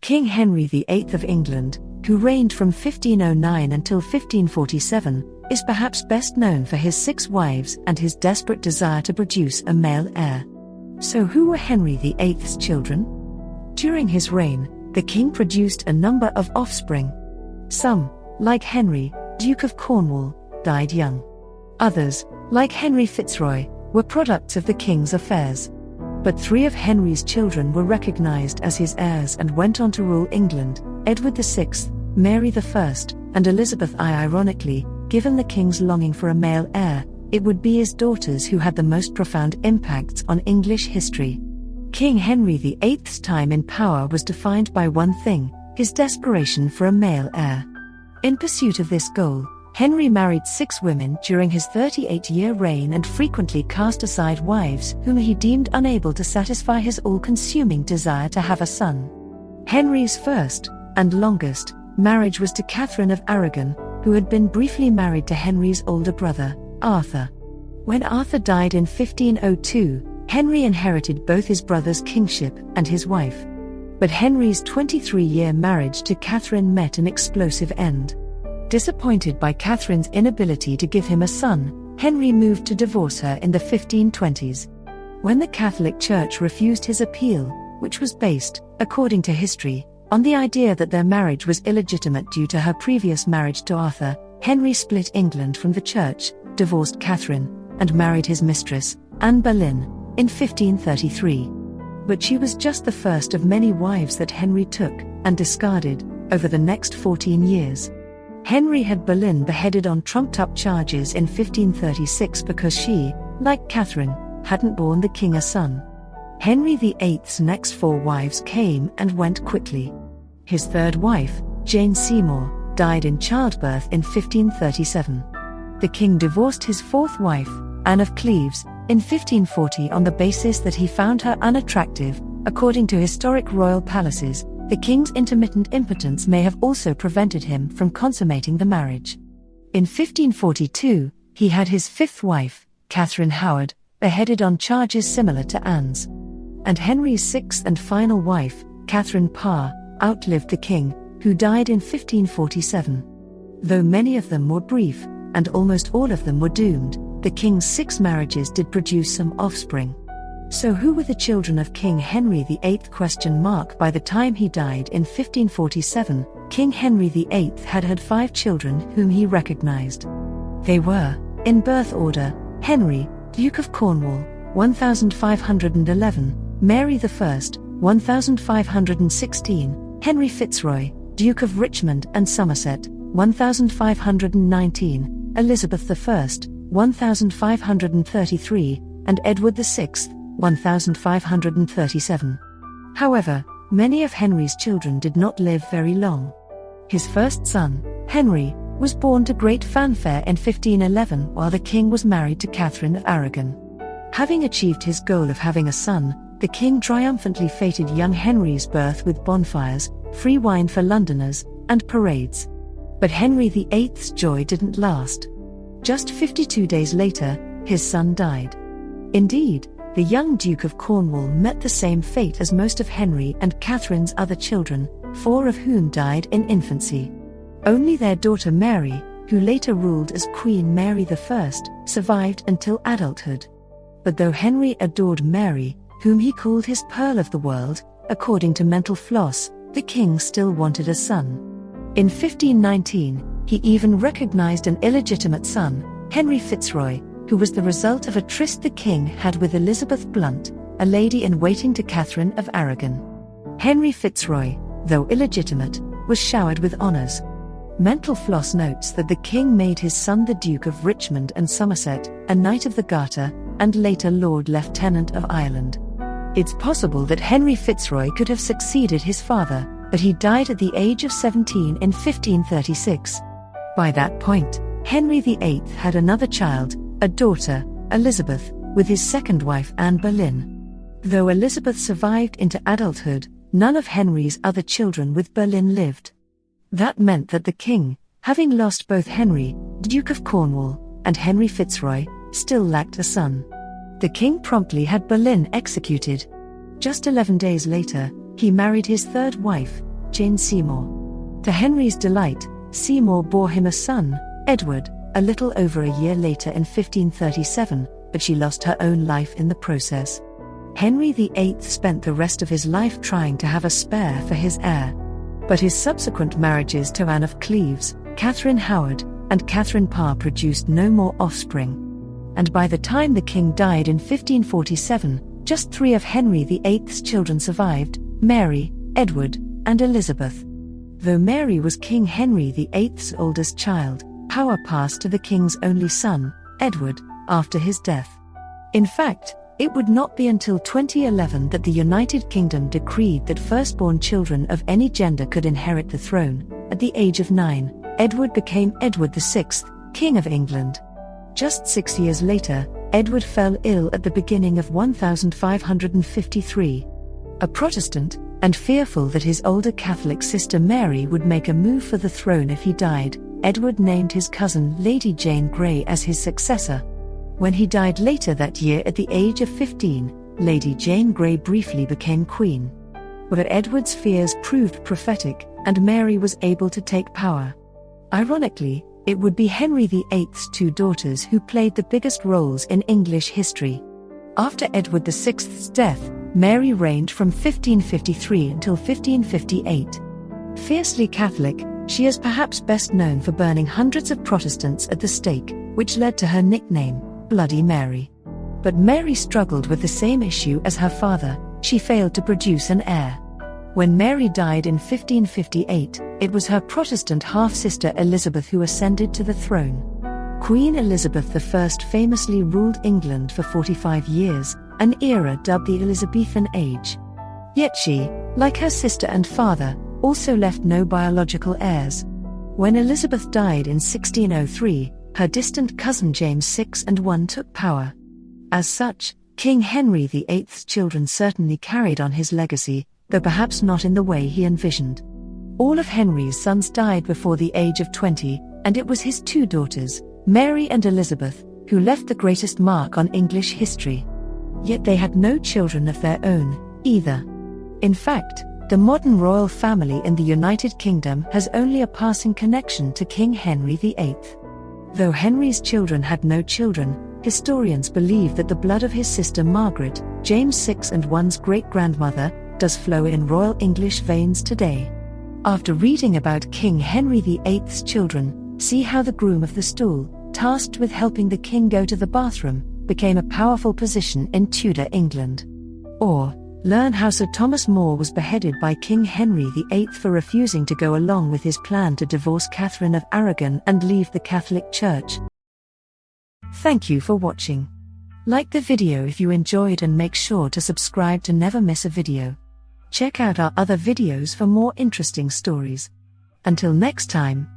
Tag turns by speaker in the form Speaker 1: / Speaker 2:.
Speaker 1: King Henry VIII of England, who reigned from 1509 until 1547, is perhaps best known for his 6 wives and his desperate desire to produce a male heir. So who were Henry VIII's children? During his reign, the king produced a number of offspring. Some, like Henry, Duke of Cornwall, died young. Others, like Henry Fitzroy, were products of the king's affairs. But 3 of Henry's children were recognized as his heirs and went on to rule England: Edward VI, Mary I, and Elizabeth I. Ironically, given the king's longing for a male heir, it would be his daughters who had the most profound impacts on English history. King Henry VIII's time in power was defined by one thing: his desperation for a male heir. In pursuit of this goal, Henry married 6 women during his 38-year reign and frequently cast aside wives whom he deemed unable to satisfy his all-consuming desire to have a son. Henry's first, and longest, marriage was to Catherine of Aragon, who had been briefly married to Henry's older brother, Arthur. When Arthur died in 1502, Henry inherited both his brother's kingship and his wife. But Henry's 23-year marriage to Catherine met an explosive end. Disappointed by Catherine's inability to give him a son, Henry moved to divorce her in the 1520s. When the Catholic Church refused his appeal, which was based, according to history, on the idea that their marriage was illegitimate due to her previous marriage to Arthur, Henry split England from the Church, divorced Catherine, and married his mistress, Anne Boleyn, in 1533. But she was just the first of many wives that Henry took, and discarded, over the next 14 years. Henry had Boleyn beheaded on trumped-up charges in 1536 because she, like Catherine, hadn't borne the king a son. Henry VIII's next 4 wives came and went quickly. His 3rd wife, Jane Seymour, died in childbirth in 1537. The king divorced his 4th wife, Anne of Cleves, in 1540 on the basis that he found her unattractive. According to historic royal palaces, the king's intermittent impotence may have also prevented him from consummating the marriage. In 1542, he had his 5th wife, Catherine Howard, beheaded on charges similar to Anne's. And Henry's 6th and final wife, Catherine Parr, outlived the king, who died in 1547. Though many of them were brief, and almost all of them were doomed, the king's 6 marriages did produce some offspring. So who were the children of King Henry VIII? By the time he died in 1547, King Henry VIII had 5 children whom he recognized. They were, in birth order, Henry, Duke of Cornwall, 1511, Mary I, 1516, Henry Fitzroy, Duke of Richmond and Somerset, 1519, Elizabeth I, 1533, and Edward VI, 1537. However, many of Henry's children did not live very long. His first son, Henry, was born to great fanfare in 1511 while the king was married to Catherine of Aragon. Having achieved his goal of having a son, the king triumphantly feted young Henry's birth with bonfires, free wine for Londoners, and parades. But Henry VIII's joy didn't last. Just 52 days later, his son died. Indeed, the young Duke of Cornwall met the same fate as most of Henry and Catherine's other children, 4 of whom died in infancy. Only their daughter Mary, who later ruled as Queen Mary I, survived until adulthood. But though Henry adored Mary, whom he called his pearl of the world, according to Mental Floss, the king still wanted a son. In 1519, he even recognized an illegitimate son, Henry Fitzroy, who was the result of a tryst the king had with Elizabeth Blunt, a lady-in-waiting to Catherine of Aragon. Henry Fitzroy, though illegitimate, was showered with honors. Mental Floss notes that the king made his son the Duke of Richmond and Somerset, a Knight of the Garter, and later Lord Lieutenant of Ireland. It's possible that Henry Fitzroy could have succeeded his father, but he died at the age of 17 in 1536. By that point, Henry VIII had another child, a daughter, Elizabeth, with his 2nd wife Anne Boleyn. Though Elizabeth survived into adulthood, none of Henry's other children with Boleyn lived. That meant that the king, having lost both Henry, Duke of Cornwall, and Henry Fitzroy, still lacked a son. The king promptly had Boleyn executed. Just 11 days later, he married his 3rd wife, Jane Seymour. To Henry's delight, Seymour bore him a son, Edward, a little over a year later in 1537, but she lost her own life in the process. Henry VIII spent the rest of his life trying to have a spare for his heir. But his subsequent marriages to Anne of Cleves, Catherine Howard, and Catherine Parr produced no more offspring. And by the time the king died in 1547, just 3 of Henry VIII's children survived: Mary, Edward, and Elizabeth. Though Mary was King Henry VIII's oldest child, power passed to the king's only son, Edward, after his death. In fact, it would not be until 2011 that the United Kingdom decreed that firstborn children of any gender could inherit the throne. At the age of 9, Edward became Edward VI, King of England. Just 6 years later, Edward fell ill at the beginning of 1553. A Protestant, and fearful that his older Catholic sister Mary would make a move for the throne if he died, Edward named his cousin Lady Jane Grey as his successor. When he died later that year at the age of 15, Lady Jane Grey briefly became queen. But Edward's fears proved prophetic, and Mary was able to take power. Ironically, it would be Henry VIII's 2 daughters who played the biggest roles in English history. After Edward VI's death, Mary reigned from 1553 until 1558. Fiercely Catholic, she is perhaps best known for burning hundreds of Protestants at the stake, which led to her nickname, Bloody Mary. But Mary struggled with the same issue as her father: she failed to produce an heir. When Mary died in 1558, it was her Protestant half-sister Elizabeth who ascended to the throne. Queen Elizabeth I famously ruled England for 45 years, an era dubbed the Elizabethan Age. Yet she, like her sister and father, also left no biological heirs. When Elizabeth died in 1603, her distant cousin James VI and I took power. As such, King Henry VIII's children certainly carried on his legacy, though perhaps not in the way he envisioned. All of Henry's sons died before the age of 20, and it was his 2 daughters, Mary and Elizabeth, who left the greatest mark on English history. Yet they had no children of their own, either. In fact, the modern royal family in the United Kingdom has only a passing connection to King Henry VIII. Though Henry's children had no children, historians believe that the blood of his sister Margaret, James VI and I's great-grandmother, does flow in royal English veins today. After reading about King Henry VIII's children, see how the groom of the stool, tasked with helping the king go to the bathroom, became a powerful position in Tudor England. Or, learn how Sir Thomas More was beheaded by King Henry VIII for refusing to go along with his plan to divorce Catherine of Aragon and leave the Catholic Church. Thank you for watching. Like the video if you enjoyed and make sure to subscribe to never miss a video. Check out our other videos for more interesting stories. Until next time.